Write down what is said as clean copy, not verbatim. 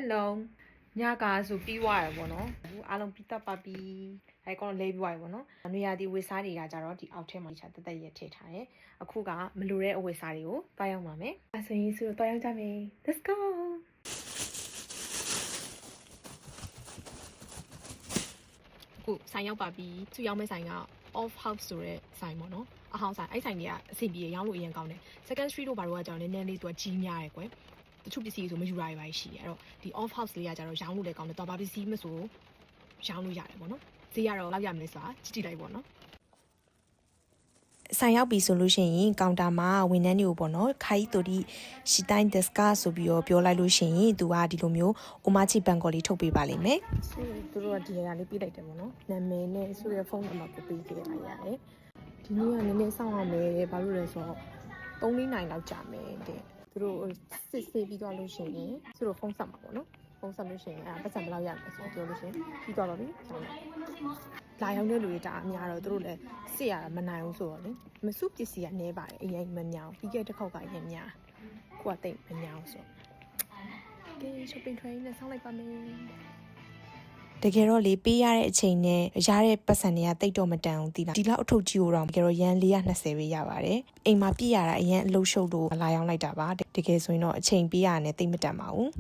Hello ညကဆိုပြီးွားရပေါ့နော်အားလုံးပြီးတက်ပါပြီအဲကောင်လေးပြီးွားရပေါ့နော်နွေရာသီဝေစားတွေကကြတော့ဒီအောက်ထဲမှာချာတက်ရထည့်ထားတယ်အခုကမလိုတဲ့အဝေစားတွေကိုတွားရောက်ပါမယ်အဲဆိုရင်ဆိုတော့တွားရောက်ကြမယ် Let's go အခုဆိုင်ရောက်ပါပြီသူရောက်မဲ့ဆိုင်က off house ဆိုတဲ့ဆိုင်ပေါ့နော်အဟောင်းဆိုင်အဲ့ဆိုင်ကြီးကအဆင်ပြေရောင်းလို့အရင်ကောင်းတယ် second street တို့ဘာလို့ကကြောင်နည်းနည်းလေးသူကကြီးများတယ်ကွယ်တချို့ပစ္စည်းဆိုမယူရရပါရှိတယ်အဲ့တော့ဒီ off house လေးကကြတော့ရောင်းလို့လည်းကောင်းတယ်တော့ဘာပစ္စည်းမဆိုရောင်းလို့ရတယ်ပေါ့နော်ဈေးကတော့လောက်ရမလဲဆိုတာကြည့်လိုက်ပေါ့နော်ဆိုင်ရောက်ပြီဆိုလို့ရှိရင်ကောင်တာမှာဝန်ထမ်းတွေကိုပေါ့နော်ခိုင်တိုဒီရှီတိုင်းဒက်စကာဆိုပြီးတော့ပြောလိုက်လို့ရှိရင်သူကဒီလိုမျိုးအိုမာချီဘန်ကော်လေးထုတ်ပေးပါလိမ့်မယ်ဆိုသူတို့ကဒီနေရာလေးပေးလိုက်တယ်ပေါ့နော်နာမည်နဲ့ဆိုရဖုန်းနံပါတ်ကိုပေးခဲ့လိုက်ရတယ်ဒီနေ့ကနည်းနည်းစောင့်ရမယ်ဘာလို့လဲဆိုတော့3-4နိုင်လောက်ကြာမယ်တဲ့သူတို့စစ်ဆေးပြီးတော့လို့ရှိရင်သူတို့ဖုန်းဆက်မှာပေါ့နော်ဖုန်းဆက်လို့ရှိရင်အဲ့ပတ်စံဘယ်လောက်ရမလဲဆိုတော့ပြောလို့ရှိရင်ပြီးတော့ပြီလာရောက်တဲ့လူတွေဒါအများတော့သူတို့လည်းစစ်ရတာမနိုင်ဘူးဆိုတော့လေမစုပစ္စည်းကနေပါတယ်အရင်မမြောင်ပြီးခဲ့တစ်ခေါက်ကအရင်များကိုကတိတ်မမြောင်ဆိုကဲ shopping train နဲ့ဆောင်းလိုက်ပါမယ်တကယ်တော့လေပေးရတဲ့အချိန်နဲ့ရတဲ့ပတ်စံတွေကတိတ်တော့မတန်ဘူးဒီလောက်အထုပ်ကြီးကိုတော့တကယ်တော့ရန်420ပဲရပါတယ်အိမ်မှာပြည့်ရတာအရင်အလုံးရှုပ်လို့လာရောက်လိုက်တာပါတကယ်ဆိုရင်တော့အချိန်ပေးရတာနဲ့တိတ်မတန်ပါဘူး